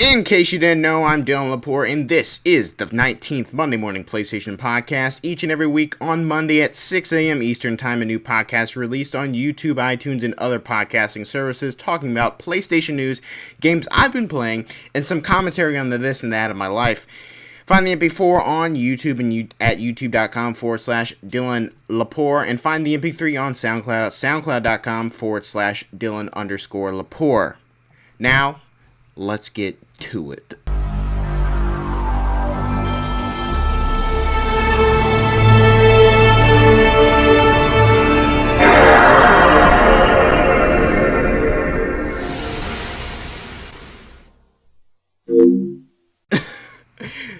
In case you didn't know, I'm Dylan Lepore, and this is the 19th Monday Morning PlayStation Podcast. Each and every week on Monday at 6 a.m. Eastern Time, a new podcast released on YouTube, iTunes, and other podcasting services talking about PlayStation news, games I've been playing, and some commentary on the this and that of my life. Find the MP4 on YouTube and at youtube.com/Dylan Lepore, and find the MP3 on SoundCloud at soundcloud.com/Dylan_Lepore. Now, let's get to it.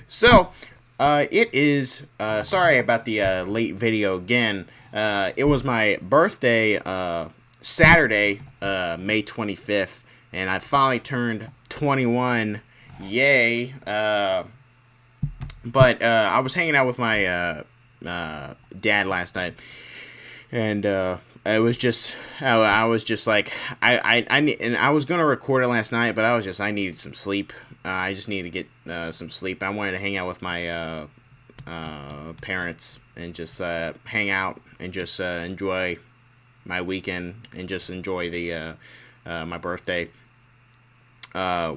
So, it is, sorry about the late video again. It was my birthday Saturday, May 25th, and I finally turned 21. Yay. But I was hanging out with my dad last night, and it was just, I was just like, I was gonna record it last night, but I needed some sleep. I just needed to get some sleep. I wanted to hang out with my parents and just hang out and just enjoy my weekend and just enjoy the my birthday,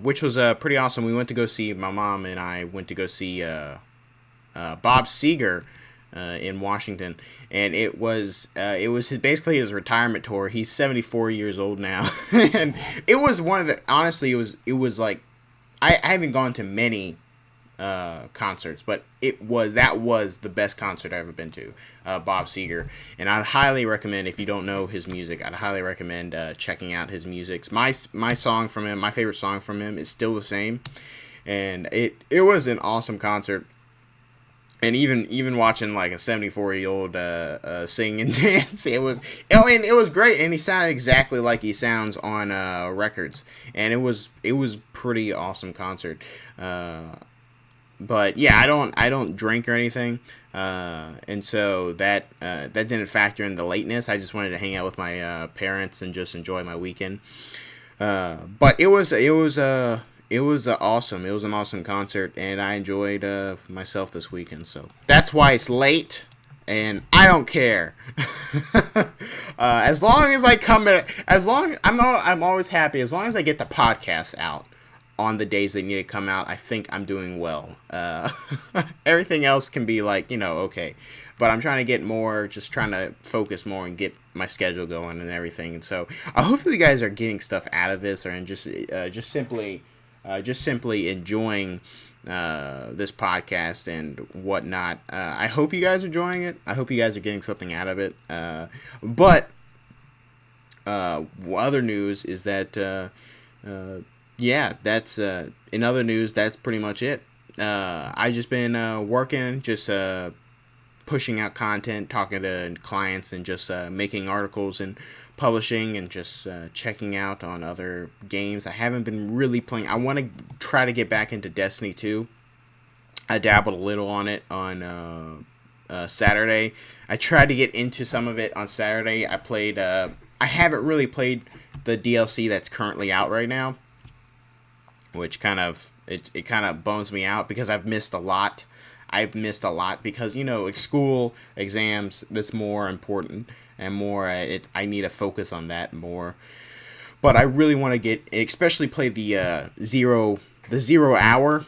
which was pretty awesome. We went to go see, my mom and I went to go see Bob Seger in Washington, and it was basically his retirement tour. He's 74 years old now, and it was one of the, honestly, it was like, I haven't gone to many concerts, but that was the best concert I've ever been to, Bob Seger, and I'd highly recommend, if you don't know his music, I'd highly recommend checking out his music. My song from him, my favorite song from him, is Still the Same, and it was an awesome concert. And even watching like a 74-year-old sing and dance, it was great, and he sounded exactly like he sounds on records, and it was pretty awesome concert. But yeah, I don't drink or anything, and so that didn't factor in the lateness. I just wanted to hang out with my parents and just enjoy my weekend. But it was awesome. It was an awesome concert, and I enjoyed myself this weekend. So that's why it's late, and I don't care. As long as I'm always happy. As long as I get the podcast out on the days they need to come out, I think I'm doing well. Everything else can be like, okay. But I'm trying to get more, just trying to focus more and get my schedule going and everything. And so hopefully you guys are getting stuff out of this, or just simply enjoying this podcast and whatnot. I hope you guys are enjoying it. I hope you guys are getting something out of it. But other news is that, that's in other news, that's pretty much it. I've just been working, just pushing out content, talking to clients, and just making articles and publishing, and just checking out on other games. I haven't been really playing. I want to try to get back into Destiny 2. I dabbled a little on it on Saturday. I tried to get into some of it on Saturday. I played. I haven't really played the DLC that's currently out right now, which kind of bums me out because I've missed a lot. Because school, exams, that's more important. And more, I need to focus on that more. But I really want to get, especially play the zero hour.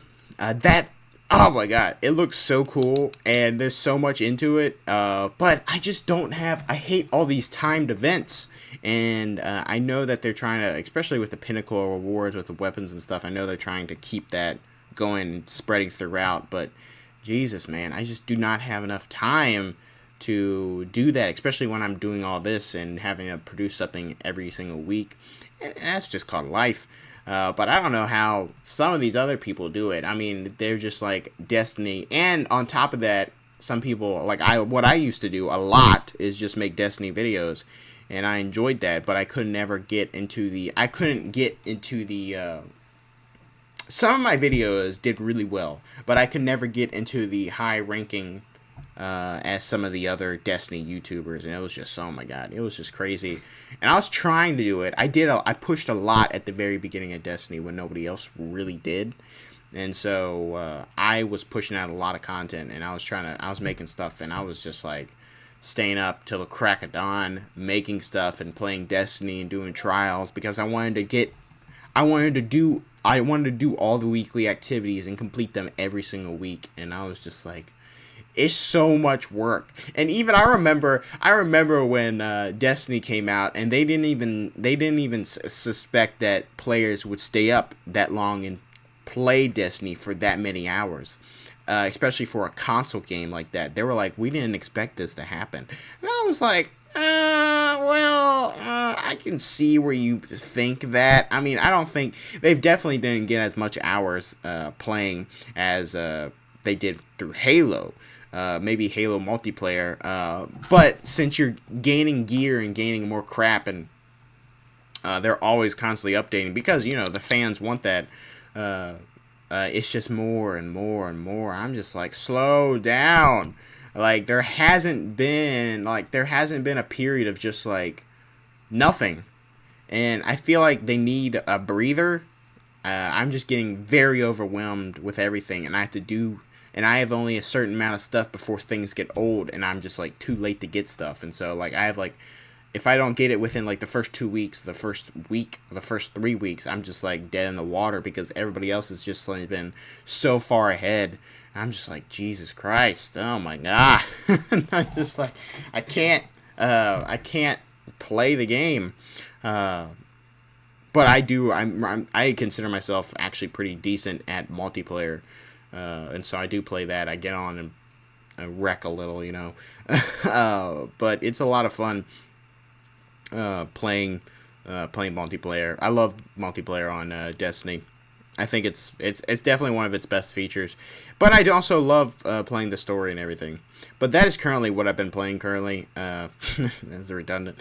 Oh my god, it looks so cool, and there's so much into it. But I just don't have. I hate all these timed events, and I know that they're trying to, especially with the pinnacle rewards with the weapons and stuff. I know they're trying to keep that going, spreading throughout. But Jesus, man, I just do not have enough time to do that, especially when I'm doing all this and having to produce something every single week. And that's just called life. But I don't know how some of these other people do it. I mean, they're just like Destiny, and on top of that, some people, like what I used to do a lot is just make Destiny videos, and I enjoyed that, but I could never get into the, some of my videos did really well, but I could never get into the high ranking as some of the other Destiny YouTubers, and it was just, oh my god, it was just crazy. And I was trying to do it. I pushed a lot at the very beginning of Destiny when nobody else really did, and so I was pushing out a lot of content, and I was making stuff, and I was just like staying up till the crack of dawn making stuff and playing Destiny and doing trials because I wanted to do all the weekly activities and complete them every single week, and I was just like, it's so much work. And even I remember when Destiny came out, and they didn't even suspect that players would stay up that long and play Destiny for that many hours, especially for a console game like that. They were like, we didn't expect this to happen. And I was like, I can see where you think that. I mean, I don't think they've definitely didn't get as much hours playing as they did through Halo. Maybe Halo multiplayer, but since you're gaining gear and gaining more crap, and they're always constantly updating because the fans want that. It's just more and more and more. I'm just like, slow down. Like there hasn't been a period of just like nothing, and I feel like they need a breather. I'm just getting very overwhelmed with everything, and I have only a certain amount of stuff before things get old, and I'm just like too late to get stuff. And so like I have like, if I don't get it within like the first 2 weeks, the first week, the first 3 weeks, I'm just like dead in the water because everybody else has just like been so far ahead. And I'm just like, Jesus Christ, oh my god. I'm just like, I can't play the game. But I consider myself actually pretty decent at multiplayer. And so I do play that. I get on and I wreck a little, but it's a lot of fun playing multiplayer. I love multiplayer on Destiny. I think it's definitely one of its best features. But I also love playing the story and everything. But that is currently what I've been playing currently. That's redundant.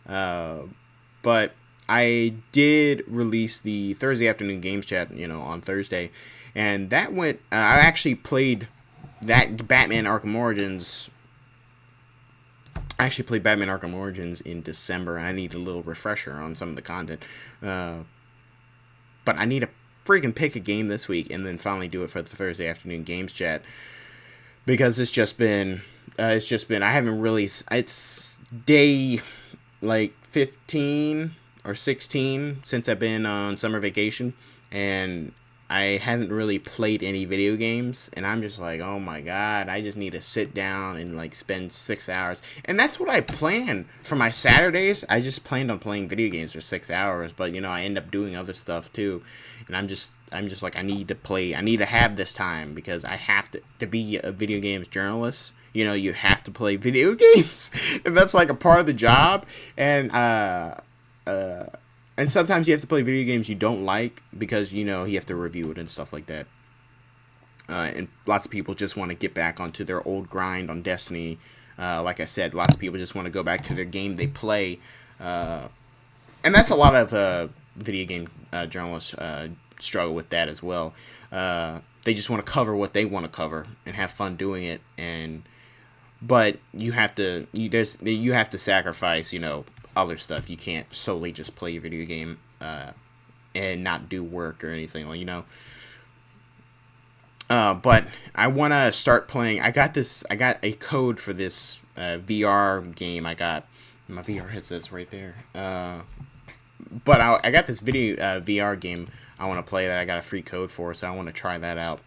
But I did release the Thursday afternoon games chat, on Thursday. And that went, I actually played that Batman Arkham Origins. I actually played Batman Arkham Origins in December. I need a little refresher on some of the content. But I need to freaking pick a game this week and then finally do it for the Thursday afternoon games chat. Because it's just been, I haven't really, it's day like 15 or 16 since I've been on summer vacation. And I haven't really played any video games, and I'm just like, oh my god, I just need to sit down and like spend 6 hours. And that's what I plan for my Saturdays. I just planned on playing video games for 6 hours, but I end up doing other stuff too. And I'm just like, I need to have this time because I have to be a video games journalist. You have to play video games, and that's like a part of the job. And sometimes you have to play video games you don't like because, you have to review it and stuff like that. And lots of people just want to get back onto their old grind on Destiny. Like I said, lots of people just want to go back to their game they play. And that's a lot of video game journalists struggle with that as well. They just want to cover what they want to cover and have fun doing it. But you have to sacrifice, other stuff. You can't solely just play a video game and not do work or anything, but I want to start playing. I got a code for this VR game. I got my VR headset's right there. But I got this video VR game I want to play that I got a free code for, so I want to try that out.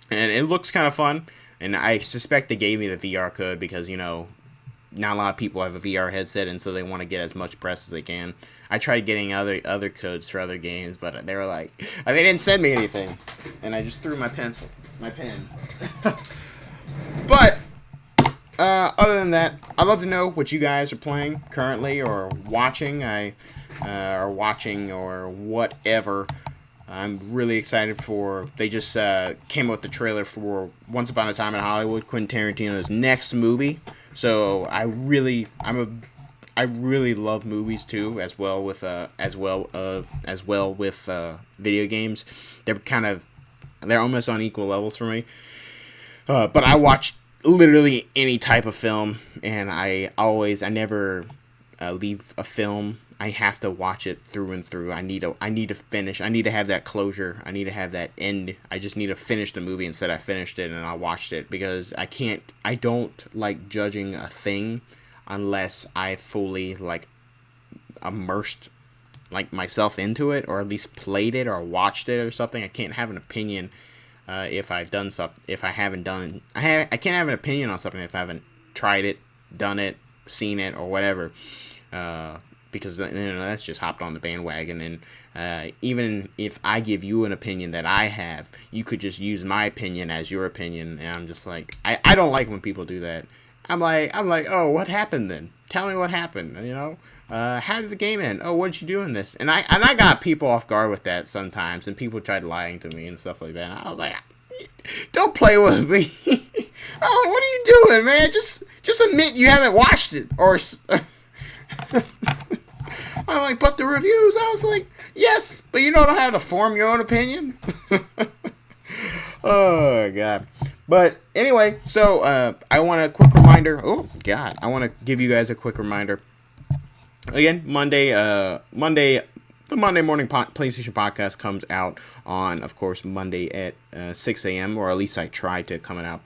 And it looks kind of fun, and I suspect they gave me the VR code because, not a lot of people have a VR headset, and so they want to get as much press as they can. I tried getting other codes for other games, but they were like, they didn't send me anything, and I just threw my pen. But other than that, I'd love to know what you guys are playing currently or watching. Or whatever. I'm really excited for. They just came out with the trailer for Once Upon a Time in Hollywood, Quentin Tarantino's next movie. So I really love movies too, as well with video games. They're almost on equal levels for me. But I watched literally any type of film, and I never leave a film. I have to watch it through and through. I need to finish. I need to have that closure. I need to have that end. I just need to finish the movie and said I finished it and I watched it, because I don't like judging a thing unless I fully like immersed like myself into it, or at least played it or watched it or something. I can't have an opinion if I've done something. If I haven't done, I can't have an opinion on something if I haven't tried it, done it, seen it, or whatever. Because that's just hopped on the bandwagon, and even if I give you an opinion that I have, you could just use my opinion as your opinion, and I'm just like, I don't like when people do that. I'm like, oh, what happened then? Tell me what happened. How did the game end? Oh, what did you do in this? And I got people off guard with that sometimes, and people tried lying to me and stuff like that. And I was like, don't play with me. Oh, what are you doing, man? Just admit you haven't watched it, or. I'm like, but the reviews. I was like, yes, but you don't know how to form your own opinion. Oh god. But anyway, so I want a quick reminder. Oh god, I want to give you guys a quick reminder. Again, Monday, the Monday morning PlayStation podcast comes out on, of course, Monday at 6 a.m. or at least I try to come out.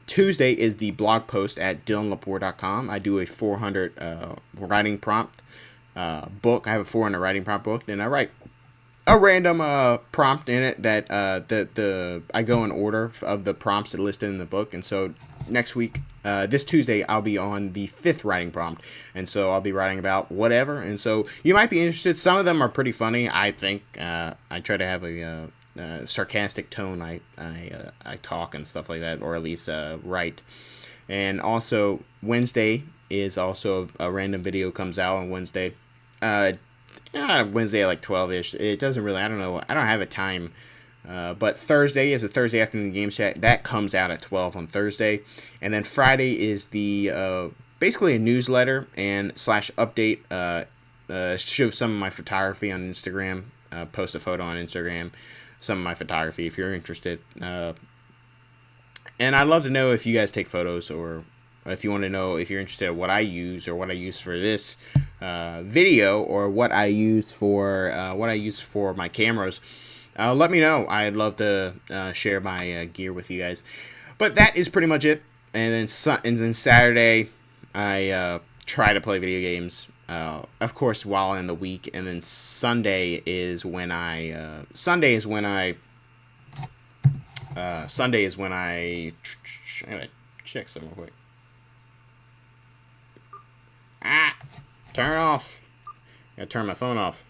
Tuesday is the blog post at dylanlepore.com. I do a 400 writing prompt book. I have a 400 writing prompt book, and I write a random prompt in it that I go in order of the prompts that listed in the book. And so next week, this Tuesday, I'll be on the 5th writing prompt, and so I'll be writing about whatever. And so you might be interested. Some of them are pretty funny, I think. I try to have a sarcastic tone. I talk and stuff like that, or at least write. And also Wednesday is also a random video comes out on Wednesday. Wednesday at like 12ish. It doesn't really, I don't know, I don't have a time. But Thursday is a Thursday afternoon game chat that comes out at 12 on Thursday. And then Friday is the basically a newsletter and / update. Show some of my photography on Instagram. Post a photo on Instagram. Some of my photography if you're interested. And I'd love to know if you guys take photos, or if you want to know if you're interested in what I use, or what I use for this video, or what I use for my cameras. Let me know. I'd love to share my gear with you guys. But that is pretty much it. And then Saturday, I try to play video games. Of course, while in the week. And then Sunday is when I gotta check something real quick. Turn it off. Gotta turn my phone off.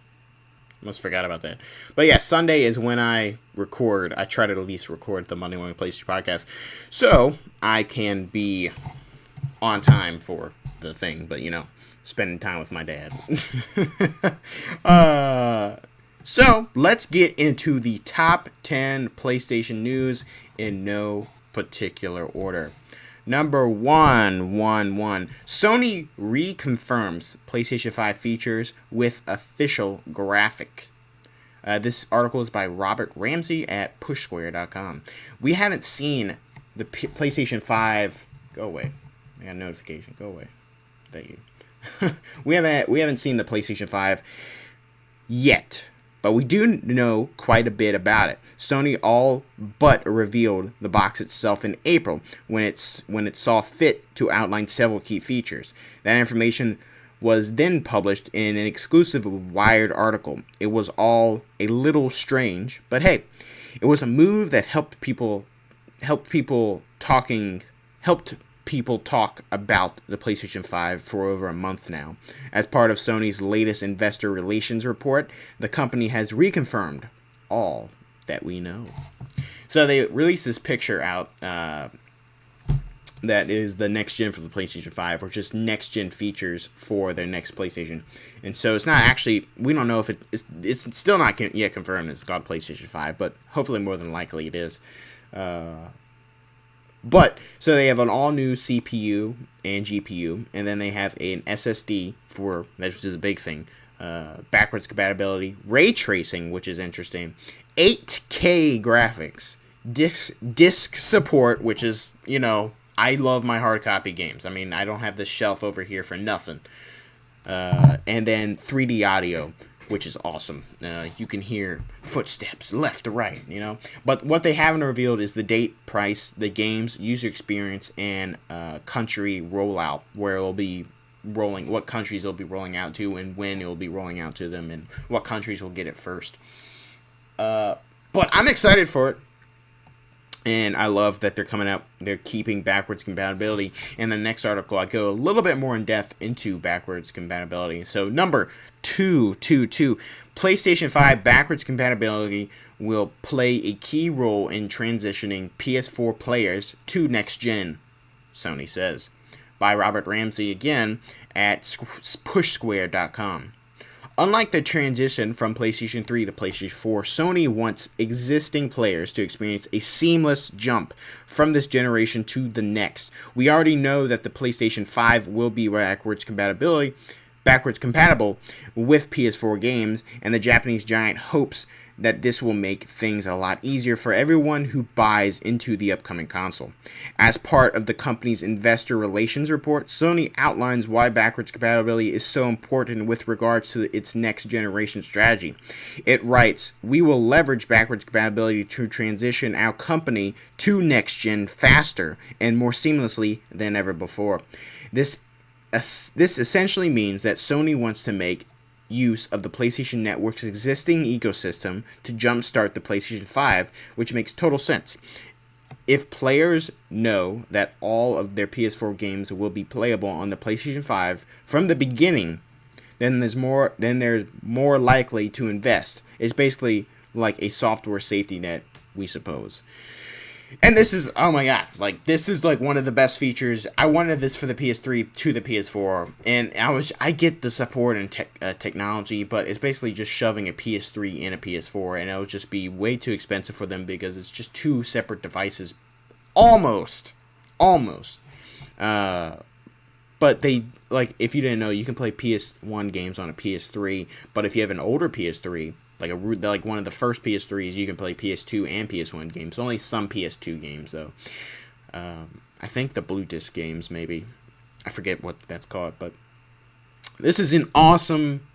Almost forgot about that. But yeah, Sunday is when I record. I try to at least record the Monday Morning PlayStation podcast, so I can be on time for the thing. But spending time with my dad. So let's get into the top 10 PlayStation news in no particular order. Number 111. Sony reconfirms PlayStation 5 features with official graphic. This article is by Robert Ramsey at pushsquare.com. We haven't seen the PlayStation 5. Go away. I got a notification. Go away. Thank you. we haven't seen the PlayStation 5 yet, but we do know quite a bit about it. Sony all but revealed the box itself in April when it saw fit to outline several key features. That information was then published in an exclusive Wired article. It was all a little strange, but hey, it was a move that helped people talk about the PlayStation 5 for over a month now. As part of Sony's latest investor relations report, the company has reconfirmed all that we know. So they released this picture out that is the next gen for the PlayStation 5, or just next gen features for their next PlayStation. And so it's not actually, we don't know if it's still not yet confirmed it's called PlayStation 5, but hopefully more than likely it is. But, so they have an all-new CPU and GPU, and then they have an SSD which is a big thing, backwards compatibility, ray tracing, which is interesting, 8K graphics, disc support, which is, I love my hard copy games. I mean, I don't have this shelf over here for nothing. And then 3D audio, which is awesome. You can hear footsteps left to right, But what they haven't revealed is the date, price, the games, user experience, and country rollout, where it'll be what countries it'll be rolling out to, and when it'll be rolling out to them, and what countries will get it first. But I'm excited for it. And I love that they're keeping backwards compatibility. In the next article, I go a little bit more in depth into backwards compatibility. So number 222, PlayStation 5 backwards compatibility will play a key role in transitioning PS4 players to next gen, Sony says. By Robert Ramsey again at pushsquare.com. Unlike the transition from PlayStation 3 to PlayStation 4, Sony wants existing players to experience a seamless jump from this generation to the next. We already know that the PlayStation 5 will be backwards compatible with PS4 games, and the Japanese giant hopes that this will make things a lot easier for everyone who buys into the upcoming console. As part of the company's investor relations report, Sony outlines why backwards compatibility is so important with regards to its next generation strategy. It writes, "We will leverage backwards compatibility to transition our company to next gen faster and more seamlessly than ever before. This essentially means that Sony wants to make use of the PlayStation Network's existing ecosystem to jumpstart the PlayStation 5, which makes total sense. If players know that all of their PS4 games will be playable on the PlayStation 5 from the beginning, then there's more likely to invest. It's basically like a software safety net, we suppose." And this is, oh my god, this is one of the best features. I wanted this for the PS3 to the PS4, and I get the support and technology, but it's basically just shoving a PS3 in a PS4, and it would just be way too expensive for them because it's just two separate devices, almost. But they, if you didn't know, you can play PS1 games on a PS3, but if you have an older PS3, like one of the first PS3s, you can play PS2 and PS1 games. Only some PS2 games, though. I think the Blue Disc games, maybe. I forget what that's called, but this is an awesome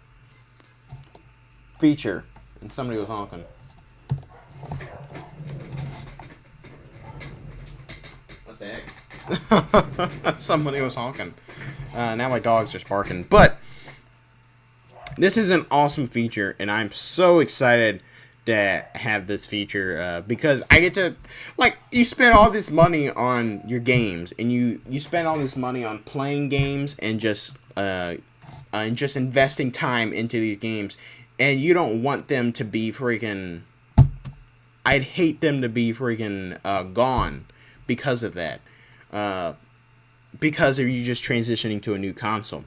feature. And somebody was honking. What the heck? Somebody was honking. Now my dog's just barking. But this is an awesome feature, and I'm so excited to have this feature because I get to, you spend all this money on your games, and you spend all this money on playing games and just investing time into these games, and you don't want them to be freaking, I'd hate them to be freaking gone because of that, because of you just transitioning to a new console.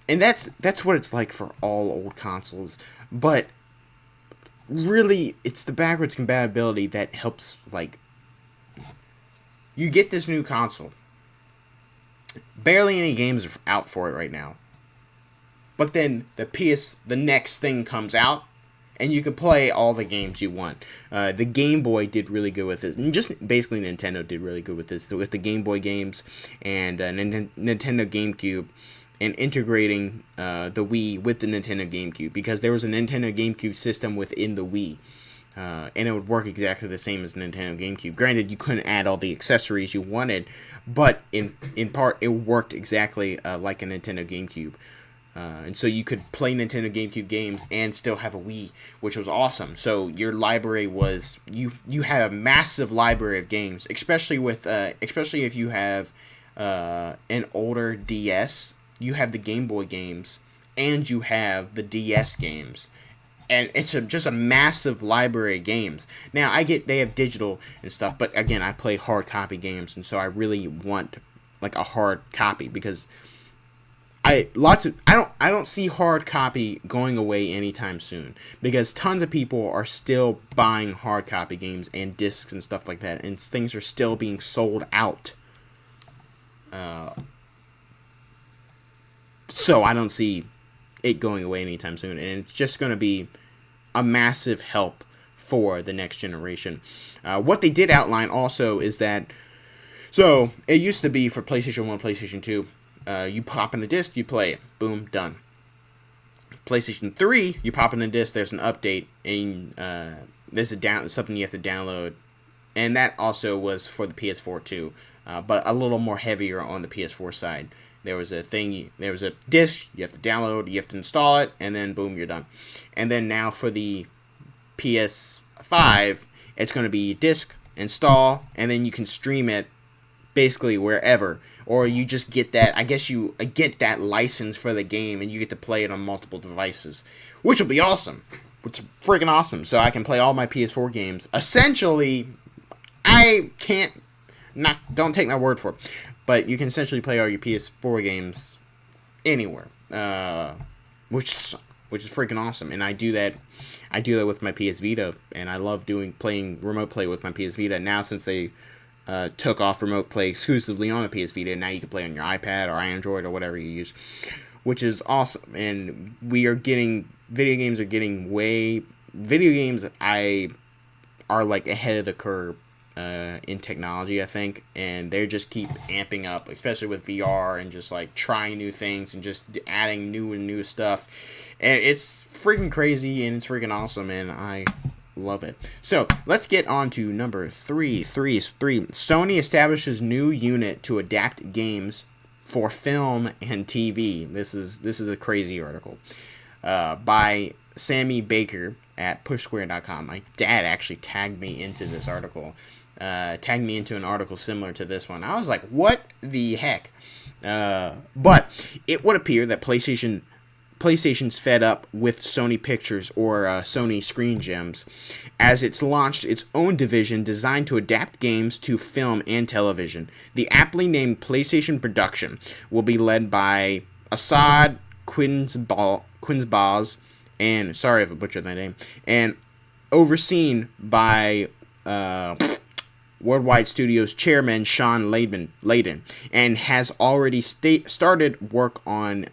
And that's what it's like for all old consoles. But really, it's the backwards compatibility that helps, you get this new console. Barely any games are out for it right now. But then the next thing comes out, and you can play all the games you want. The Game Boy did really good with this. And just basically Nintendo did really good with this. With the Game Boy games and Nintendo GameCube. And integrating the Wii with the Nintendo GameCube, because there was a Nintendo GameCube system within the Wii, and it would work exactly the same as the Nintendo GameCube. Granted, you couldn't add all the accessories you wanted, but in part, it worked exactly like a Nintendo GameCube. And so you could play Nintendo GameCube games and still have a Wii, which was awesome. So your library was, you had a massive library of games, especially if you have an older DS. You have the Game Boy games, and you have the DS games. And it's just a massive library of games. Now, I get they have digital and stuff, but again, I play hard copy games, and so I really want a hard copy, because I don't see hard copy going away anytime soon, because tons of people are still buying hard copy games and discs and stuff like that, and things are still being sold out. So I don't see it going away anytime soon, and it's just going to be a massive help for the next generation. What they did outline also is that, so it used to be for PlayStation 1, PlayStation 2, you pop in a disc, you play it, boom, done. PlayStation 3, you pop in a disc, there's an update, and there's something you have to download, and that also was for the PS4 too, but a little more heavier on the PS4 side. There was a disc, you have to download, you have to install it, and then boom, you're done. And then now for the PS5, it's going to be disc, install, and then you can stream it basically wherever. Or you just get that, I guess you get that license for the game, and you get to play it on multiple devices, which will be awesome. Which is freaking awesome. So I can play all my PS4 games. Essentially, don't take my word for it, but you can essentially play all your PS4 games anywhere, which is freaking awesome. And I do that with my PS Vita, and I love playing remote play with my PS Vita. Now, since they took off remote play exclusively on the PS Vita, now you can play on your iPad or Android or whatever you use, which is awesome. And video games are like ahead of the curve in technology, I think, and they just keep amping up, especially with VR and just like trying new things and just adding new stuff, and it's freaking crazy and it's freaking awesome, and I love it. So let's get on to number three. Sony establishes new unit to adapt games for film and TV. This is a crazy article by Sammy Baker at pushsquare.com. My dad actually tagged me into this article. Tagged me into an article similar to this one. I was like, what the heck? But it would appear that PlayStation's fed up with Sony Pictures, or Sony Screen Gems, as it's launched its own division designed to adapt games to film and television. The aptly named PlayStation Production will be led by Assad Quinsbaz, and sorry if I butchered that name, and overseen by Worldwide Studios chairman Sean Layden, and has already started work on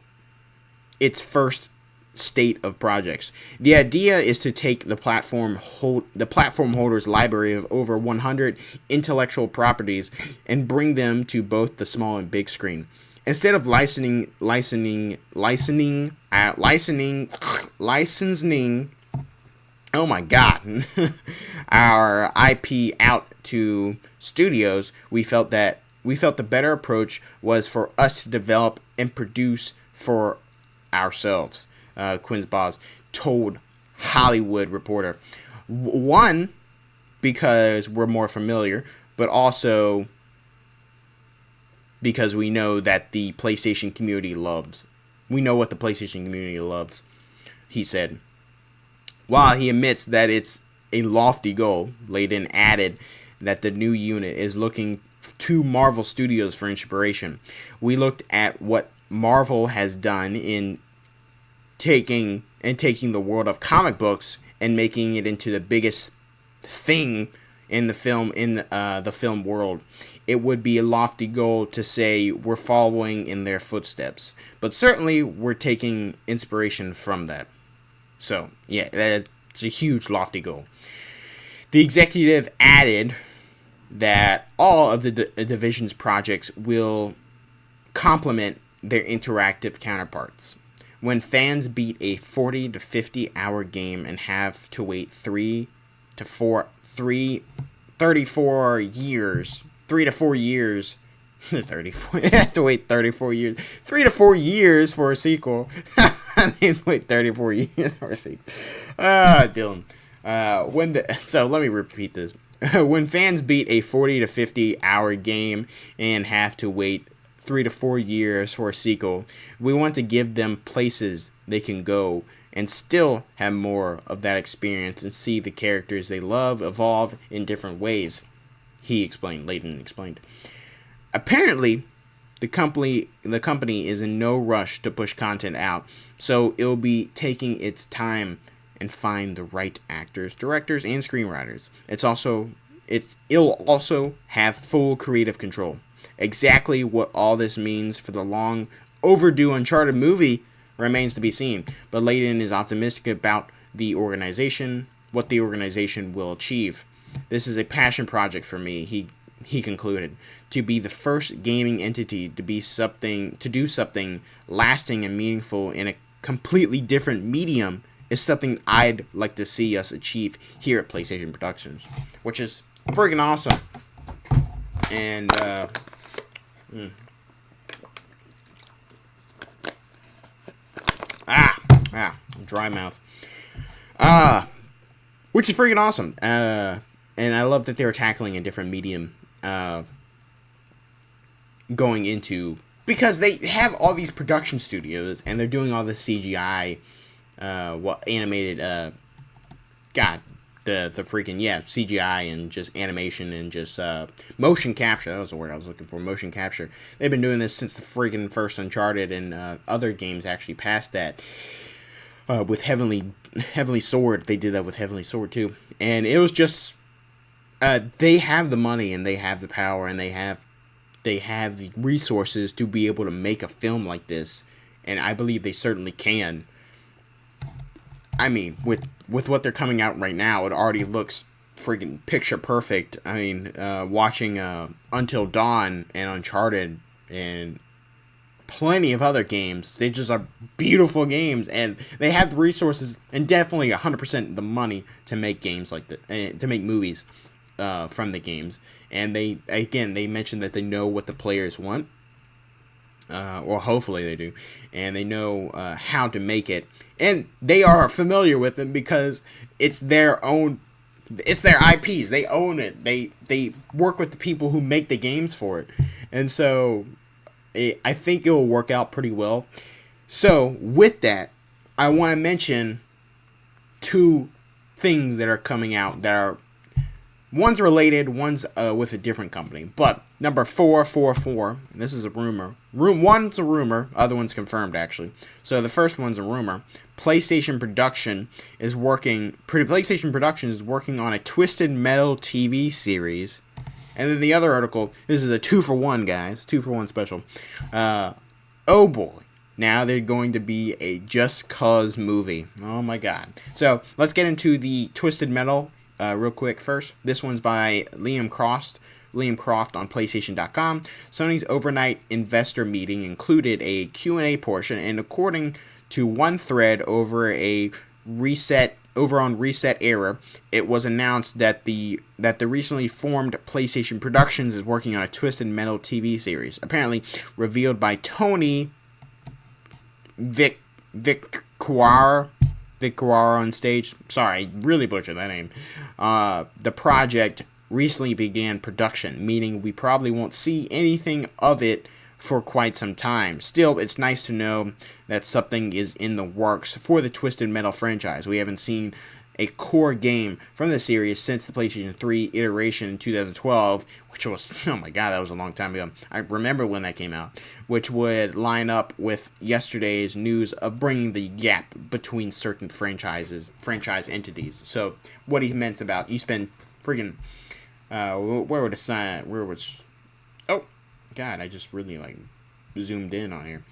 its first state of projects. The idea is to take the platform holder's library of over 100 intellectual properties and bring them to both the small and big screen. Instead of licensing oh my god, our IP out to studios, we felt the better approach was for us to develop and produce for ourselves, Quinsbaz told Hollywood Reporter. One, because we're more familiar, but also because we know that the PlayStation community loves. We know what the PlayStation community loves, he said. While he admits that it's a lofty goal, Layden added that the new unit is looking to Marvel Studios for inspiration. We looked at what Marvel has done in taking the world of comic books and making it into the biggest thing in the film world. It would be a lofty goal to say we're following in their footsteps, but certainly we're taking inspiration from that. So, yeah, that's a huge, lofty goal. The executive added that all of the division's projects will complement their interactive counterparts. When fans beat a 40 to 50 hour game and have to wait 3 to 4 years, 3 to 4 years, 34, you have to wait 34 years, 3 to 4 years for a sequel. They wait 34 years for a sequel. Dylan. So let me repeat this. When fans beat a 40 to 50 hour game and have to wait 3 to 4 years for a sequel, we want to give them places they can go and still have more of that experience and see the characters they love evolve in different ways, he explained. Layden explained. Apparently, the company is in no rush to push content out, so it'll be taking its time and find the right actors, directors, and screenwriters. It'll also have full creative control. Exactly what all this means for the long overdue Uncharted movie remains to be seen, but Layden is optimistic about the organization what the organization will achieve. This is a passion project for me, he concluded. To be the first gaming entity to do something lasting and meaningful in a completely different medium is something I'd like to see us achieve here at PlayStation Productions, which is freaking awesome. And dry mouth. Which is freaking awesome. And I love that they're tackling a different medium going into, because they have all these production studios and they're doing all this CGI, animated, the freaking, CGI and just animation and just motion capture. That was the word I was looking for, motion capture. They've been doing this since the freaking first Uncharted, and other games actually passed that. With Heavenly Sword, they did that with Heavenly Sword too. And it was just, they have the money and they have the power and they have the resources to be able to make a film like this, and I believe they certainly can. I mean, with what they're coming out right now, it already looks freaking picture perfect. I mean, watching Until Dawn and Uncharted and plenty of other games, they just are beautiful games, and they have the resources and definitely 100% the money to make games like that, to make movies from the games. And they mentioned that they know what the players want, or hopefully they do, and they know how to make it, and they are familiar with it because it's their IPs. They own it. They work with the people who make the games for it, and so I think it will work out pretty well. So with that, I want to mention two things that are coming out that are, one's related, one's with a different company. But number 444, this is a rumor. One's a rumor, other one's confirmed actually. So the first one's a rumor. PlayStation Production is working on a Twisted Metal TV series. And then the other article, this is a 2-for-1, guys, 2-for-1 special. Oh boy. Now they're going to be a Just Cause movie. Oh my god. So let's get into the Twisted Metal real quick first. This one's by Liam Croft on PlayStation.com. Sony's overnight investor meeting included a Q&A portion, and according to one thread over on Reset Era, it was announced that the recently formed PlayStation Productions is working on a Twisted Metal TV series. Apparently revealed by Tony Vicquara on stage. Sorry, really butchered that name. The project recently began production, meaning we probably won't see anything of it for quite some time. Still, it's nice to know that something is in the works for the Twisted Metal franchise. We haven't seen a core game from the series since the PlayStation 3 iteration in 2012, which was, oh my god, that was a long time ago. I remember when that came out, which would line up with yesterday's news of bringing the gap between certain franchise entities. So, what he meant about, you spend freaking, oh, god, I just really, zoomed in on here.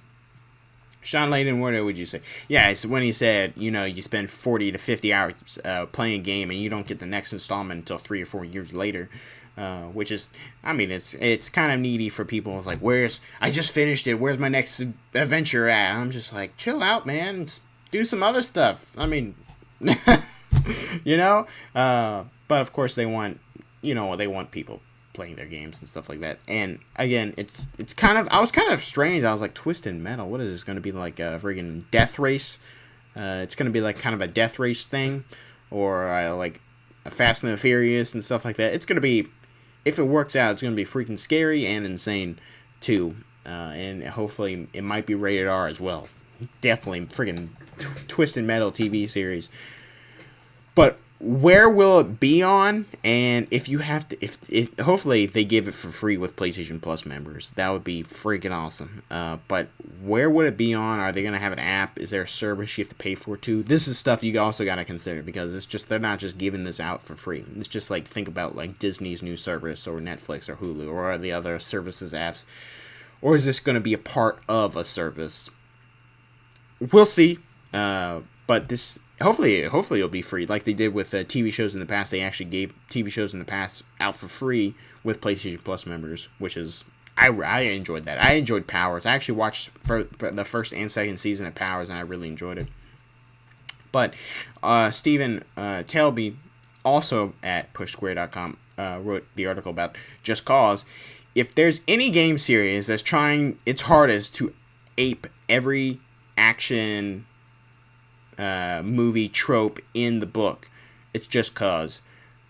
Sean Layden, what would you say? Yeah, it's when he said, you spend 40 to 50 hours playing a game and you don't get the next installment until 3 or 4 years later, which is, I mean, it's kind of needy for people. It's like, I just finished it, where's my next adventure at? I'm just like, chill out, man, do some other stuff. I mean, but of course they want people playing their games and stuff like that. And again, it's kind of, I was kind of strange. I was like, Twisted Metal, what is this going to be, like a friggin' death race? It's going to be like kind of a death race thing, or like a Fast and the Furious and stuff like that. It's going to be, if it works out, it's going to be freaking scary and insane too, and hopefully it might be rated R as well. Definitely friggin' Twisted Metal TV series. But where will it be on? And if you have to, if hopefully they give it for free with PlayStation Plus members, that would be freaking awesome. But where would it be on? Are they gonna have an app? Is there a service you have to pay for too? This is stuff you also gotta consider, because it's just, they're not just giving this out for free. It's just like, think about like Disney's new service, or Netflix, or Hulu, or the other services apps. Or is this gonna be a part of a service? We'll see. But this, hopefully it'll be free like they did with TV shows in the past. They actually gave TV shows in the past out for free with PlayStation Plus members, which is I enjoyed that. I enjoyed Powers. I actually watched for the first and second season of Powers, and I really enjoyed it. But Stephen Tailby, also at pushsquare.com, wrote the article about Just Cause. If there's any game series that's trying its hardest to ape every action movie trope in the book, it's Just Cause.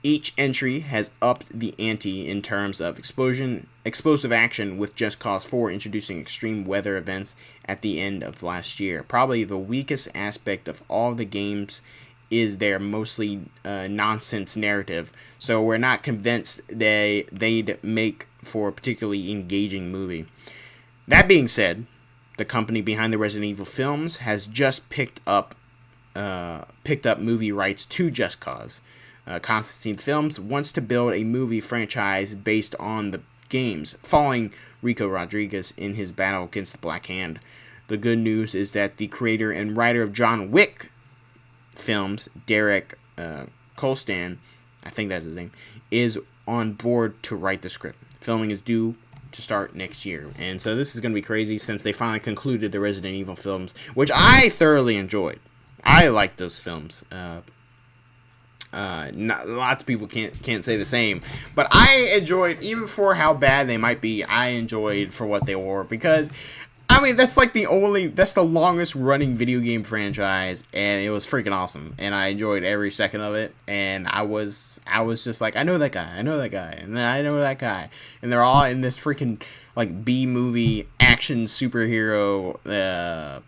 Each entry has upped the ante in terms of explosive action, with Just Cause 4 introducing extreme weather events at the end of last year. Probably the weakest aspect of all the games is their mostly nonsense narrative, so we're not convinced they'd make for a particularly engaging movie. That being said, the company behind the Resident Evil films has just picked up movie rights to Just Cause. Constantine Films wants to build a movie franchise based on the games, following Rico Rodriguez in his battle against the Black Hand. The good news is that the creator and writer of John Wick films, Derek Kolstad, I think that's his name, is on board to write the script. Filming is due to start next year, and so this is going to be crazy since they finally concluded the Resident Evil films, which I thoroughly enjoyed. I liked those films. Lots of people can't say the same, but I enjoyed, even for how bad they might be, I enjoyed for what they were, because I mean that's the longest running video game franchise, and it was freaking awesome, and I enjoyed every second of it, and I was just like, I know that guy, and then I know that guy, and they're all in this freaking like B movie action superhero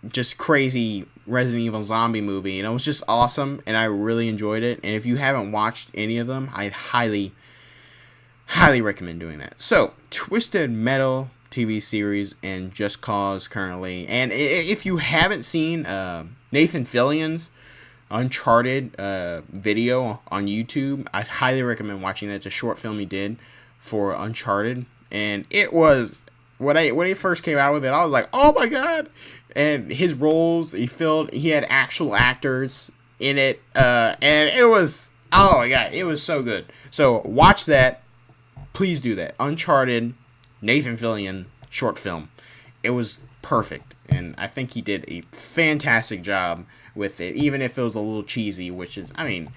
just crazy Resident Evil zombie movie, and it was just awesome, and I really enjoyed it. And if you haven't watched any of them, I'd highly recommend doing that. So, Twisted Metal TV series and Just Cause currently. And if you haven't seen Nathan Fillion's Uncharted video on YouTube, I'd highly recommend watching that. It's a short film he did for Uncharted, and it was, when he first came out with it, I was like, oh my god. And his roles he had actual actors in it, and it was, oh my god, it was so good. So watch that, please do that. Uncharted, Nathan Fillion short film. It was perfect, and I think he did a fantastic job with it, even if it was a little cheesy, which is, I mean,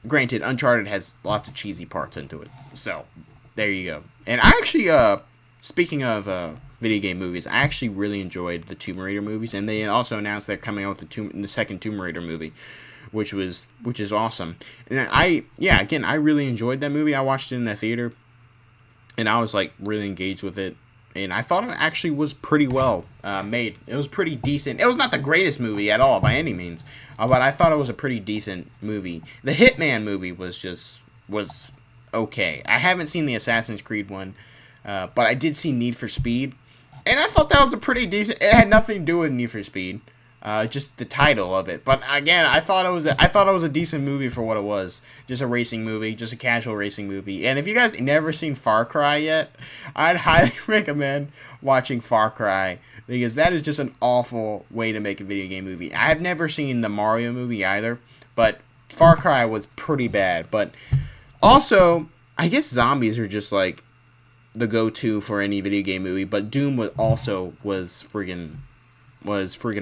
granted, Uncharted has lots of cheesy parts into it. So there you go. And I actually, speaking of video game movies, I actually really enjoyed the Tomb Raider movies, and they also announced they're coming out with the second Tomb Raider movie, which is awesome. And I really enjoyed that movie. I watched it in the theater, and I was like really engaged with it, and I thought it actually was pretty well made. It was pretty decent. It was not the greatest movie at all by any means, but I thought it was a pretty decent movie. The Hitman movie was okay. I haven't seen the Assassin's Creed one, but I did see Need for Speed. And I thought that was a pretty decent. It had nothing to do with Need for Speed, just the title of it. But again, I thought it was a decent movie for what it was. Just a racing movie, just a casual racing movie. And if you guys never seen Far Cry yet, I'd highly recommend watching Far Cry, because that is just an awful way to make a video game movie. I have never seen the Mario movie either, but Far Cry was pretty bad. But also, I guess zombies are just like the go-to for any video game movie, but Doom was freaking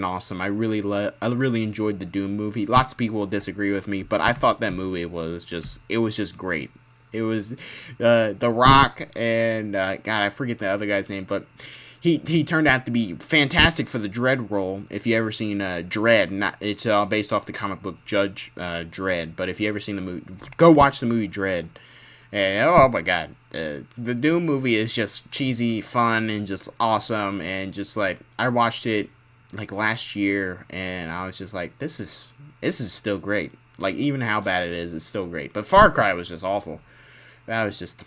awesome. I really enjoyed the Doom movie. Lots of people will disagree with me, but I thought that movie was just great. It was The Rock and God, I forget the other guy's name, but he turned out to be fantastic for the Dredd role. If you ever seen Dredd, it's based off the comic book Judge Dredd, but if you ever seen the movie, go watch the movie Dredd. And oh my god, the Doom movie is just cheesy, fun, and just awesome. And just like, I watched it like last year, and I was just like, this is still great. Like, even how bad it is, it's still great. But Far Cry was just awful. That was just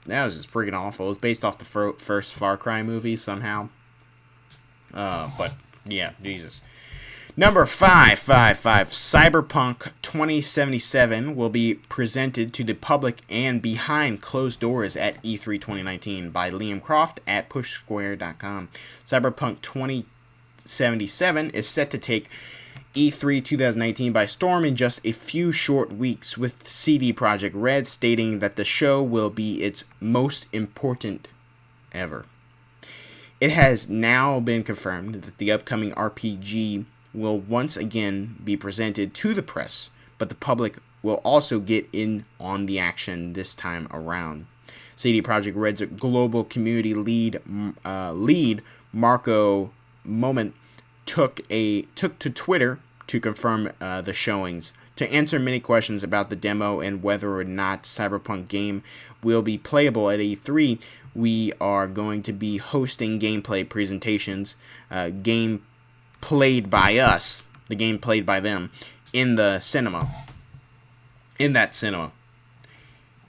freaking awful. It was based off the first Far Cry movie somehow. But yeah, Jesus. Number 555, Cyberpunk 2077 will be presented to the public and behind closed doors at E3 2019 by Liam Croft at pushsquare.com. Cyberpunk 2077 is set to take E3 2019 by storm in just a few short weeks, with CD Projekt Red stating that the show will be its most important ever. It has now been confirmed that the upcoming RPG will once again be presented to the press, but the public will also get in on the action this time around. CD Projekt Red's global community lead Marco Moment took to Twitter to confirm the showings. To answer many questions about the demo and whether or not Cyberpunk game will be playable at E3, we are going to be hosting gameplay presentations, game played by us, the game played by them, in that cinema.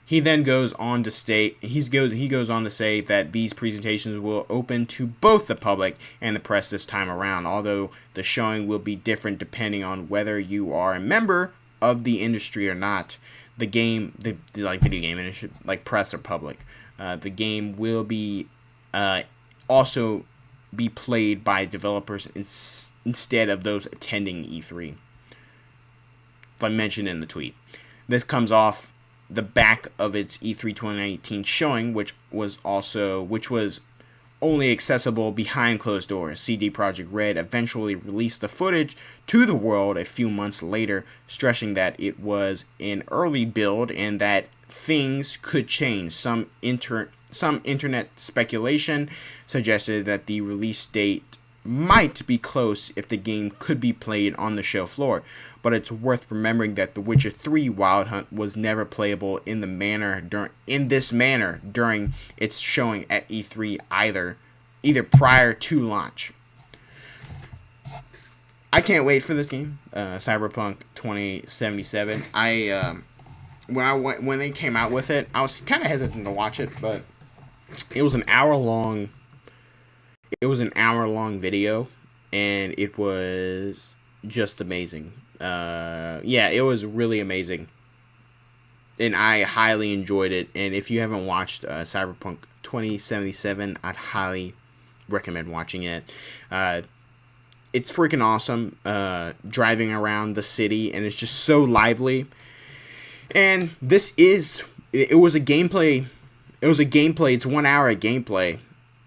He then goes on to state he goes on to say that these presentations will open to both the public and the press this time around, although the showing will be different depending on whether you are a member of the industry or not. The game, like video game industry, like press or public, the game will be also be played by developers instead of those attending E3. If I mentioned in the tweet, this comes off the back of its E3 2019 showing, which was only accessible behind closed doors. CD Projekt Red eventually released the footage to the world a few months later, stressing that it was an early build and that things could change. Some internet speculation suggested that the release date might be close if the game could be played on the show floor, but it's worth remembering that The Witcher 3 Wild Hunt was never playable in this manner during its showing at E3 either prior to launch. I can't wait for this game, Cyberpunk 2077. When they came out with it, I was kind of hesitant to watch it, but it was an hour long video, and it was just amazing. It was really amazing, and I highly enjoyed it. And if you haven't watched Cyberpunk 2077, I'd highly recommend watching it. It's freaking awesome, driving around the city, and it's just so lively. And it was a gameplay. It's 1 hour of gameplay.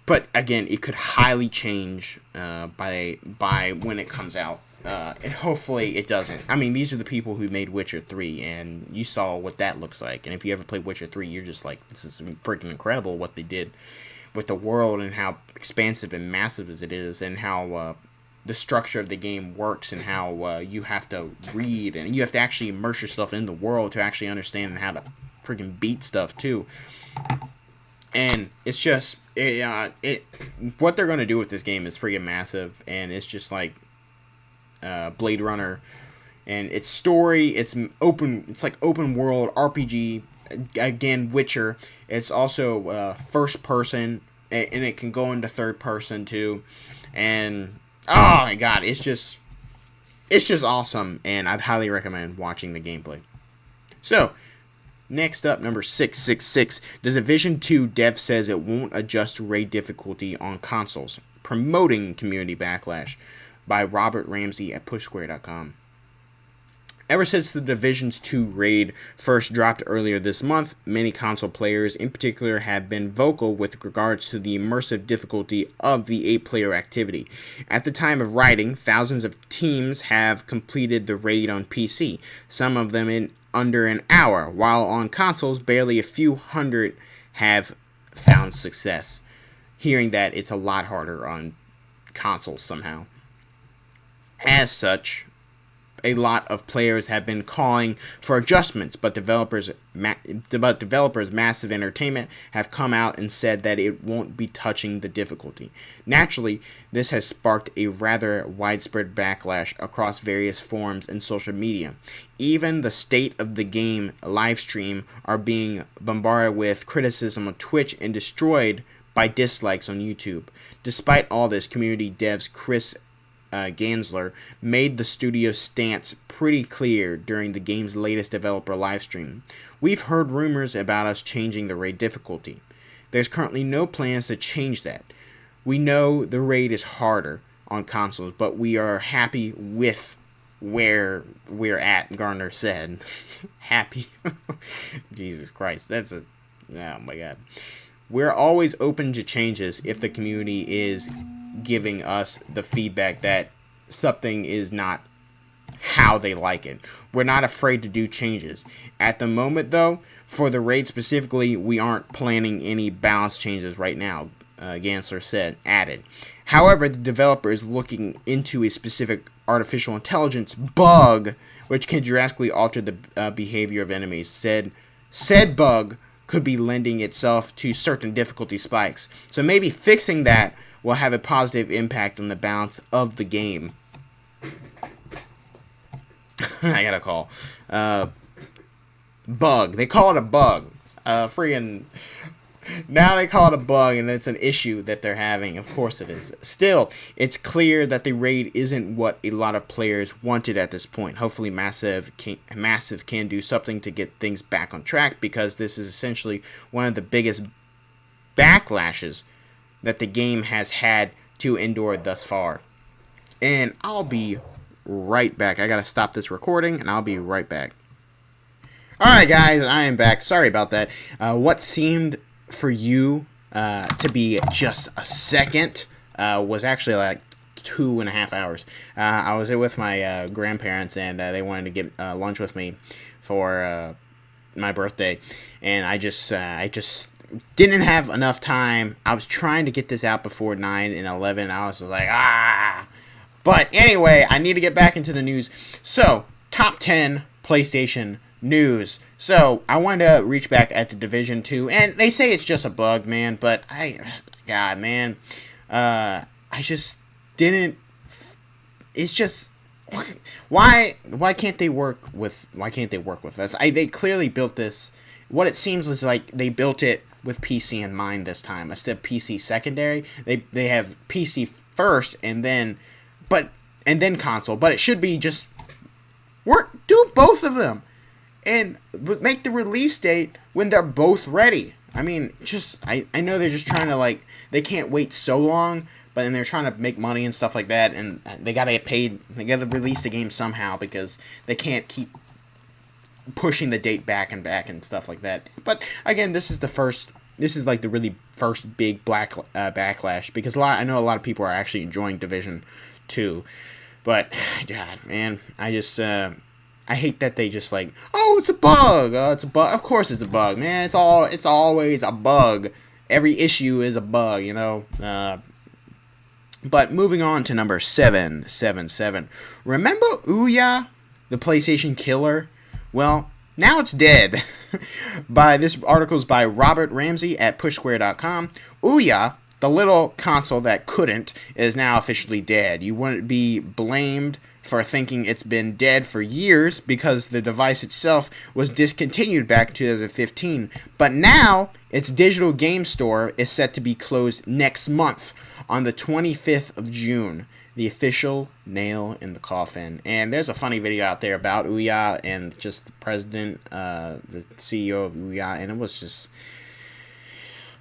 But again, it could highly change by when it comes out. And hopefully it doesn't. I mean, these are the people who made Witcher 3, and you saw what that looks like. And if you ever played Witcher 3, you're just like, this is freaking incredible what they did with the world and how expansive and massive it is, and how the structure of the game works, and how you have to read and you have to actually immerse yourself in the world to actually understand how to freaking beat stuff too. And it's just what they're gonna do with this game is freaking massive, and it's just like Blade Runner, and its story, it's like open world RPG. Again, Witcher. It's also first person, and it can go into third person too. And oh my god, it's just awesome, and I'd highly recommend watching the gameplay. So, next up, number 666. The Division 2 dev says it won't adjust raid difficulty on consoles, promoting community backlash, by Robert Ramsey at PushSquare.com. Ever since the Division's 2 raid first dropped earlier this month, many console players in particular have been vocal with regards to the immersive difficulty of the 8-player activity. At the time of writing, thousands of teams have completed the raid on PC, some of them in under an hour, while on consoles, barely a few hundred have found success. Hearing that it's a lot harder on consoles somehow. As such, a lot of players have been calling for adjustments, but developers Massive Entertainment have come out and said that it won't be touching the difficulty. Naturally, this has sparked a rather widespread backlash across various forums and social media. Even the State of the Game live stream are being bombarded with criticism on Twitch and destroyed by dislikes on YouTube. Despite all this, community devs Chris Gansler made the studio's stance pretty clear during the game's latest developer livestream. We've heard rumors about us changing the raid difficulty. There's currently no plans to change that. We know the raid is harder on consoles, but we are happy with where we're at, Garner said. Happy. Jesus Christ. Oh my God. We're always open to changes if the community is giving us the feedback that something is not how they like it. We're not afraid to do changes. At the moment, though, for the raid specifically, we aren't planning any balance changes right now, Gansler added. However, the developer is looking into a specific artificial intelligence bug which can drastically alter the behavior of enemies. Said bug could be lending itself to certain difficulty spikes. So maybe fixing that will have a positive impact on the balance of the game. I got a call. Bug. They call it a bug. Now they call it a bug, and it's an issue that they're having. Of course it is. Still, it's clear that the raid isn't what a lot of players wanted at this point. Hopefully Massive can do something to get things back on track, because this is essentially one of the biggest backlashes that the game has had to endure thus far. And I'll be right back. I gotta stop this recording, and I'll be right back. Alright guys, I am back. Sorry about that. What seemed for you to be just a second was actually like 2.5 hours. I was with my grandparents, and they wanted to get lunch with me for my birthday, and I just didn't have enough time. I was trying to get this out before 9 and 11. I was like, But anyway, I need to get back into the news. So, top 10 PlayStation news. So, I wanted to reach back at the Division 2, and they say it's just a bug, man, but I just didn't, it's just, why can't they work with us? They clearly built this, what it seems is like they built it with PC in mind this time. Instead of PC secondary, they have PC first, and then console, but it should be just do both of them. And make the release date when they're both ready. I mean, I know they're just trying to, they can't wait so long, but then they're trying to make money and stuff like that, and they gotta get paid. They gotta release the game somehow, because they can't keep pushing the date back and stuff like that. But again, this is like the really first big backlash, because I know a lot of people are actually enjoying Division 2, but God, man, I hate that they just it's a bug. It's a bug. Of course it's a bug, man. It's always a bug. Every issue is a bug, you know. But moving on to number 777. Remember Ouya, the PlayStation killer? Well, now it's dead. This article is by Robert Ramsey at pushsquare.com. Ouya, the little console that couldn't, is now officially dead. You wouldn't be blamed for thinking it's been dead for years, because the device itself was discontinued back in 2015. But now, its digital game store is set to be closed next month on the 25th of June. The official nail in the coffin. And there's a funny video out there about Ouya and just the president, the CEO of Ouya, and it was just...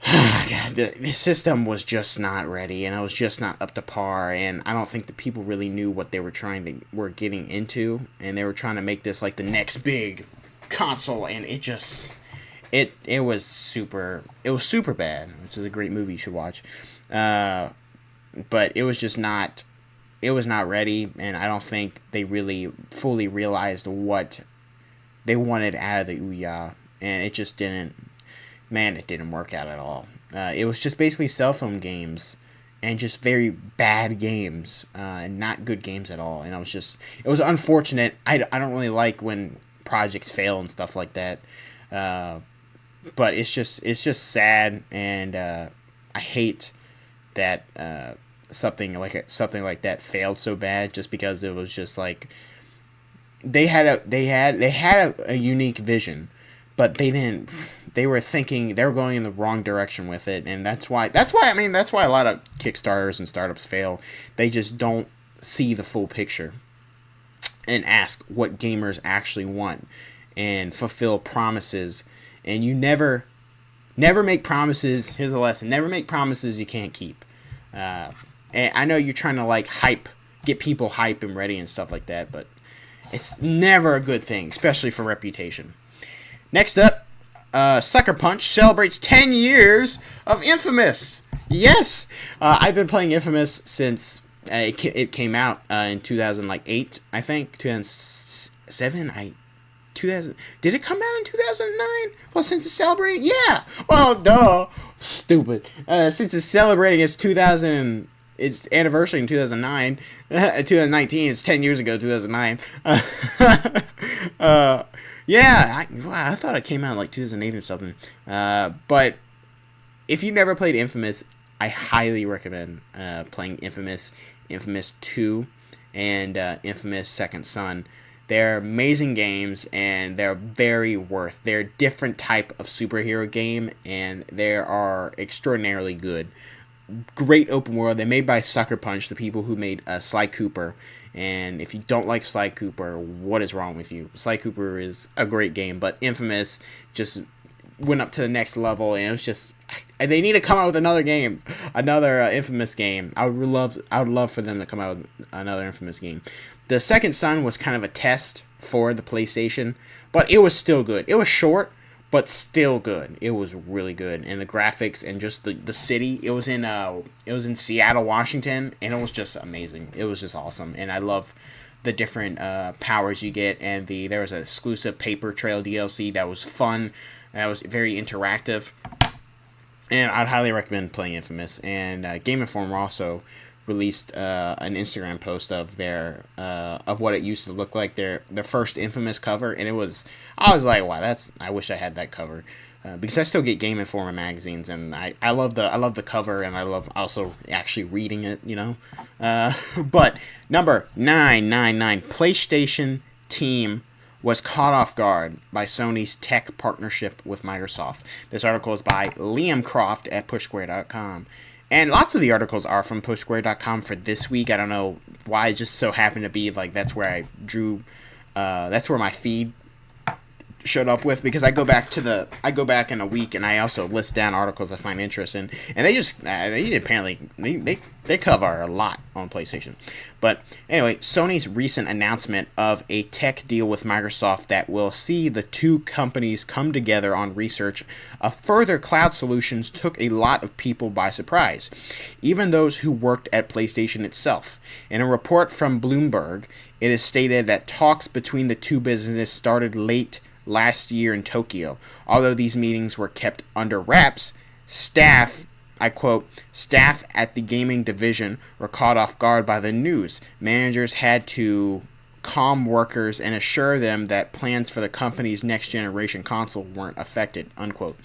God, the system was just not ready, and it was just not up to par, and I don't think the people really knew what they were getting into, and they were trying to make this like the next big console, and it was super bad, which is a great movie you should watch. But it was just not ready, and I don't think they really fully realized what they wanted out of the Ouya, and it just didn't. Man, it didn't work out at all. It was just basically cell phone games, and just very bad games, and not good games at all. And it was unfortunate. I don't really like when projects fail and stuff like that. But it's just sad, and I hate that something like that failed so bad, just because it was just like they had a unique vision, but they didn't. They were going in the wrong direction with it, and that's why a lot of Kickstarters and startups fail. They just don't see the full picture and ask what gamers actually want and fulfill promises. And you never make promises. Here's a lesson: never make promises you can't keep. And I know you're trying to get people hype and ready and stuff like that, but It's never a good thing, especially for reputation. Next up, Sucker Punch celebrates 10 years of Infamous. Yes! I've been playing Infamous since it came out in 2008, I think. 2007? 2000. Did it come out in 2009? Well, since it's celebrating, yeah. Well, duh. Stupid. Since it's celebrating its anniversary in 2009, 2019. It's 10 years ago, 2009. Yeah. I thought it came out in like 2008 or something. But if you never played Infamous, I highly recommend playing Infamous 2, and Infamous Second Son. They're amazing games, and they're very worth. They're a different type of superhero game, and they are extraordinarily good. Great open world. They're made by Sucker Punch, the people who made Sly Cooper. And if you don't like Sly Cooper, what is wrong with you? Sly Cooper is a great game, but Infamous just went up to the next level, and it was just, they need to come out with another game, another Infamous game. I would love for them to come out with another Infamous game. The Second Son was kind of a test for the PlayStation, but it was still good. It was short, but still good. It was really good, and the graphics and just the city. It was in Seattle, Washington, and it was just amazing. It was just awesome, and I love the different powers you get, and there was an exclusive Paper Trail DLC that was fun. That was very interactive, and I'd highly recommend playing Infamous. And Game Informer also released an Instagram post of of what it used to look like, their first Infamous cover, and I was like, wow, I wish I had that cover, because I still get Game Informer magazines, and I love the cover, and I love also actually reading it, you know. But number 999, PlayStation team was caught off guard by Sony's tech partnership with Microsoft. This article is by Liam Croft at PushSquare.com. And lots of the articles are from PushSquare.com for this week. I don't know why. It just so happened to be like that's where I drew. That's where my feed showed up with, because I go back in a week, and I also list down articles I find interesting, and they apparently they cover a lot on PlayStation. But anyway, Sony's recent announcement of a tech deal with Microsoft that will see the two companies come together on research of further cloud solutions took a lot of people by surprise, even those who worked at PlayStation itself. In a report from Bloomberg, it is stated that talks between the two businesses started late last year in Tokyo. Although these meetings were kept under wraps, staff, I quote, staff at the gaming division were caught off guard by the news. Managers had to calm workers and assure them that plans for the company's next generation console weren't affected, unquote.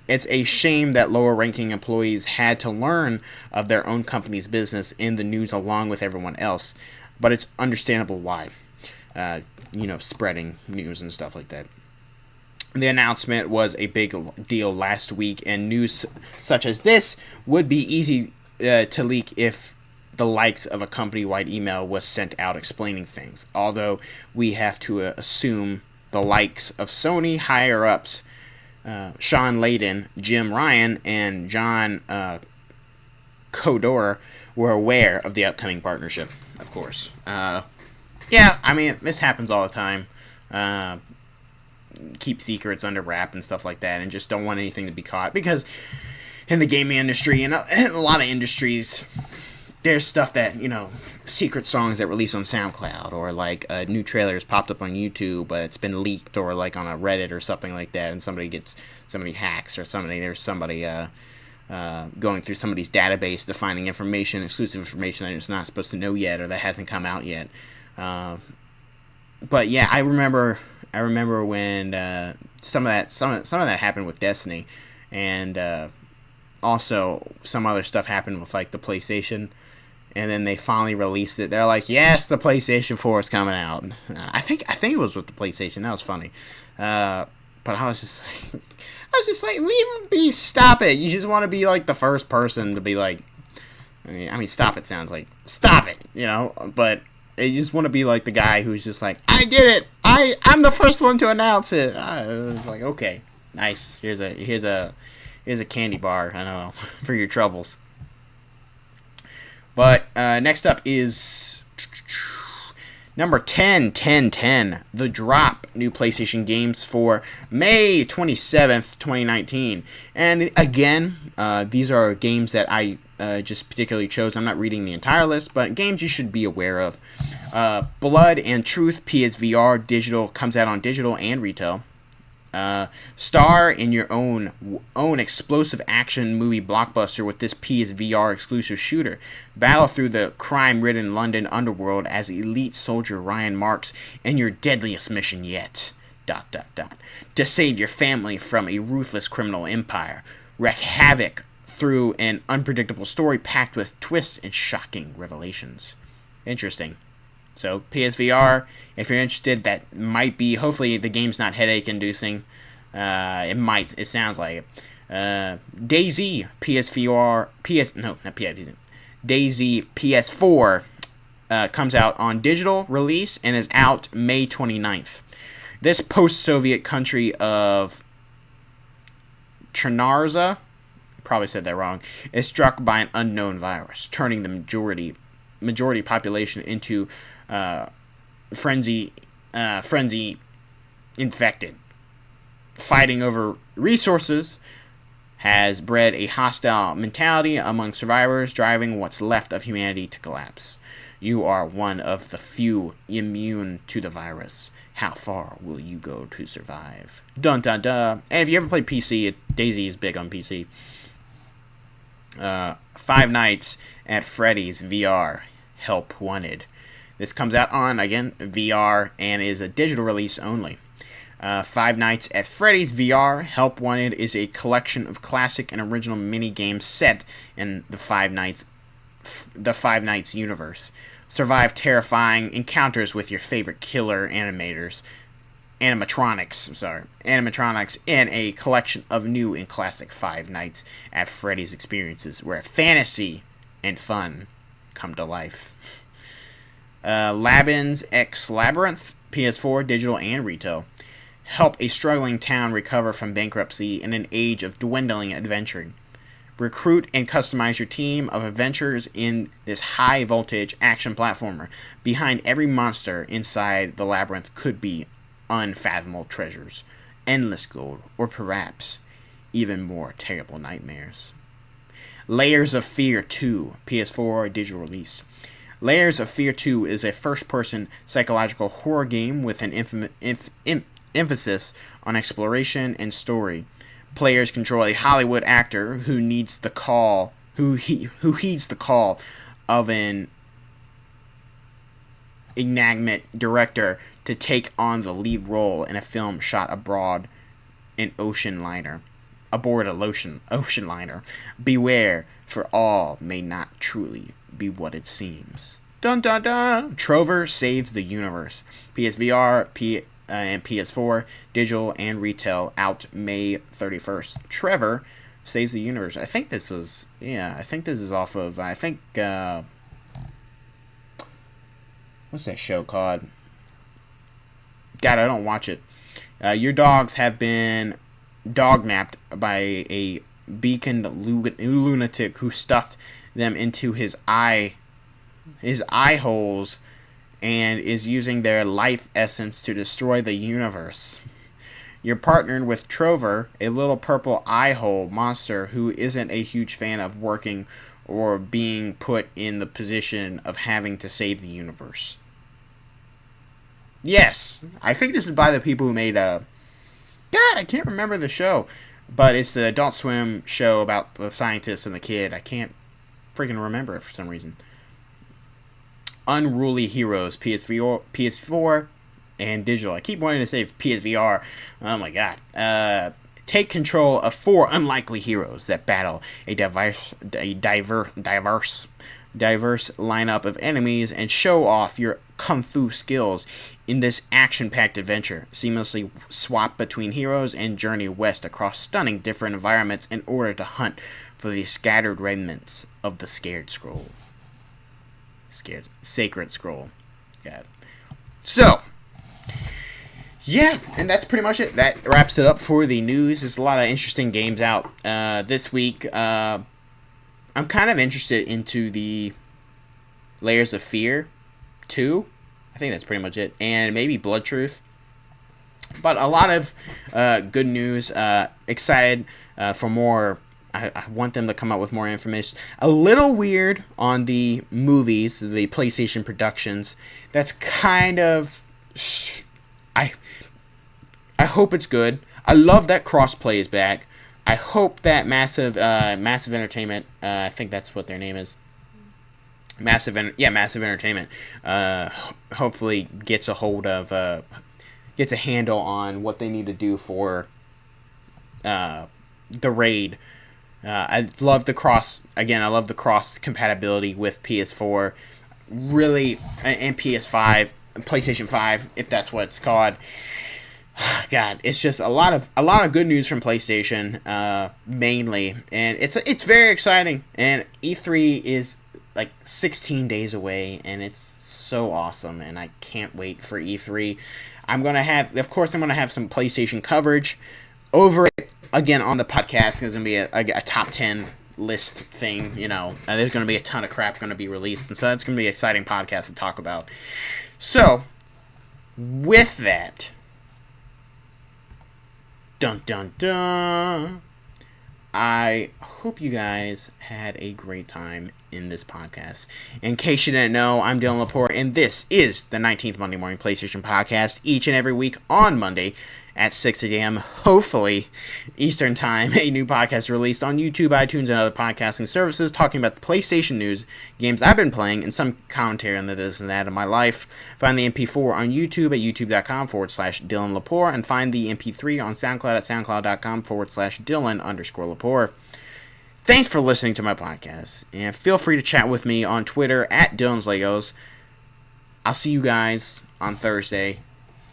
It's a shame that lower ranking employees had to learn of their own company's business in the news along with everyone else, but it's understandable why. Spreading news and stuff like that. The announcement was a big deal last week, and news such as this would be easy to leak if the likes of a company-wide email was sent out explaining things. Although we have to assume the likes of Sony higher-ups, Sean Layden, Jim Ryan, and John Codor were aware of the upcoming partnership, of course. This happens all the time. Keep secrets under wrap and stuff like that, and just don't want anything to be caught, because in the gaming industry and a lot of industries, there's stuff that, secret songs that release on SoundCloud, or like new trailers popped up on YouTube, but it's been leaked, or like on a Reddit or something like that, and somebody hacks, or there's somebody going through somebody's database to finding exclusive information that it's not supposed to know yet, or that hasn't come out yet. But yeah, I remember when some of that happened with Destiny, and also some other stuff happened with like the PlayStation, and then they finally released it. They're like, yes, the PlayStation 4 is coming out. I think it was with the PlayStation. That was funny. But I was just like, leave be, stop it. You just want to be like the first person to be like, stop it sounds like stop it, but you just want to be like the guy who's just like, I did it. I'm the first one to announce it. It's like, okay, nice. Here's a candy bar. I don't know, for your troubles. But next up is Number 10, 10, 10, The Drop, new PlayStation games for May 27th, 2019. And again, these are games that I just particularly chose. I'm not reading the entire list, but games you should be aware of. Blood and Truth PSVR digital comes out on digital and retail. Star in your own explosive action movie blockbuster with this PSVR exclusive shooter. Battle through the crime-ridden London underworld as elite soldier Ryan Marks in your deadliest mission yet. ... To save your family from a ruthless criminal empire. Wreak havoc through an unpredictable story packed with twists and shocking revelations. Interesting. So, PSVR, if you're interested, that might be, hopefully the game's not headache-inducing. It sounds like it. DayZ, DayZ PS4 comes out on digital release and is out May 29th. This post-Soviet country of Chernarza, probably said that wrong, is struck by an unknown virus, turning the majority population into frenzy infected. Fighting over resources has bred a hostile mentality among survivors, driving what's left of humanity to collapse. You are one of the few immune to the virus. How far will you go to survive? Dun dun dun. And if you ever played PC, DayZ is big on PC. Five Nights at Freddy's VR, Help Wanted. This comes out on, again, VR and is a digital release only. Five Nights at Freddy's VR, Help Wanted is a collection of classic and original mini-games set in the Five Nights universe. Survive terrifying encounters with your favorite killer animatronics in a collection of new and classic Five Nights at Freddy's experiences where fantasy and fun come to life. Labins X Labyrinth, PS4, digital and retail. Help a struggling town recover from bankruptcy in an age of dwindling adventuring. Recruit and customize your team of adventurers in this high-voltage action platformer. Behind every monster inside the labyrinth could be unfathomable treasures, endless gold, or perhaps even more terrible nightmares. Layers of Fear 2, PS4, digital release. Layers of Fear 2 is a first-person psychological horror game with an emphasis on exploration and story. Players control a Hollywood actor who heeds the call of an enigmatic director to take on the lead role in a film shot aboard an ocean liner. Beware, for all may not truly be what it seems. Dun dun dun! Trover Saves the Universe. PSVR, and PS4, digital and retail, out May 31st. Trevor Saves the Universe. I think this is off of, what's that show called? God, I don't watch it. Your dogs have been dog-napped by a beaconed lunatic who stuffed them into his eye holes and is using their life essence to destroy the universe. You're partnered with Trover, a little purple eye-hole monster who isn't a huge fan of working or being put in the position of having to save the universe. Yes, I think this is by the people who made God, I can't remember the show, but it's the Adult Swim show about the scientist and the kid. I can't freaking remember it for some reason. Unruly Heroes, PS4, and digital. I keep wanting to say PSVR. Oh my god. Take control of 4 unlikely heroes that battle a diverse lineup of enemies and show off your kung fu skills in this action-packed adventure. Seamlessly swap between heroes and journey west across stunning different environments in order to hunt for the scattered remnants of the Sacred Scroll. Yeah. So, yeah, and that's pretty much it. That wraps it up for the news. There's a lot of interesting games out this week. I'm kind of interested into the Layers of Fear 2. I think that's pretty much it. And maybe Blood Truth. But a lot of good news. Excited for more. I want them to come out with more information. A little weird on the movies, the PlayStation productions. That's kind of... I hope it's good. I love that crossplay is back. I hope that Massive Entertainment, I think that's what their name is. Massive Entertainment. Hopefully gets a hold of, gets a handle on what they need to do for the Raid. I love the cross compatibility with PS4, really, and PS5, PlayStation 5, if that's what it's called. God, it's just a lot of good news from PlayStation, mainly, and it's very exciting. And E3 is like 16 days away, and it's so awesome, and I can't wait for E3. I'm gonna have some PlayStation coverage over it again on the podcast. There's gonna be a top 10 list thing, there's gonna be a ton of crap gonna be released, and so that's gonna be an exciting podcast to talk about. So, with that. Dun dun dun. I hope you guys had a great time in this podcast. In case you didn't know, I'm Dylan Lepore, and this is the 19th Monday Morning PlayStation Podcast, each and every week on Monday at 6 a.m., hopefully, Eastern Time. A new podcast released on YouTube, iTunes, and other podcasting services talking about the PlayStation news, games I've been playing, and some commentary on the this and that of my life. Find the MP4 on YouTube at youtube.com/Dylan Lepore, and find the MP3 on SoundCloud at soundcloud.com/Dylan_Lepore. Thanks for listening to my podcast, and feel free to chat with me on Twitter at Dylan's Legos. I'll see you guys on Thursday.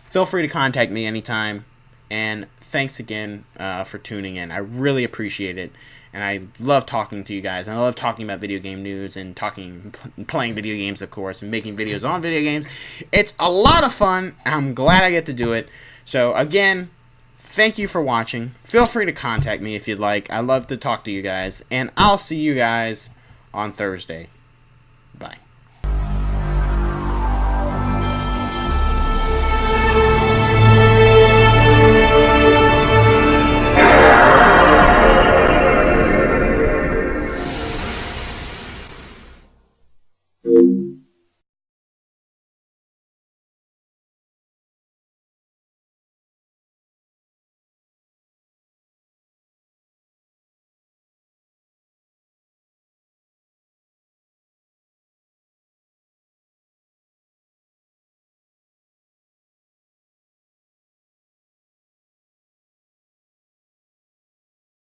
Feel free to contact me anytime. And thanks again for tuning in. I really appreciate it. And I love talking to you guys. And I love talking about video game news and playing video games, of course, and making videos on video games. It's a lot of fun. I'm glad I get to do it. So, again, thank you for watching. Feel free to contact me if you'd like. I love to talk to you guys. And I'll see you guys on Thursday. Bye.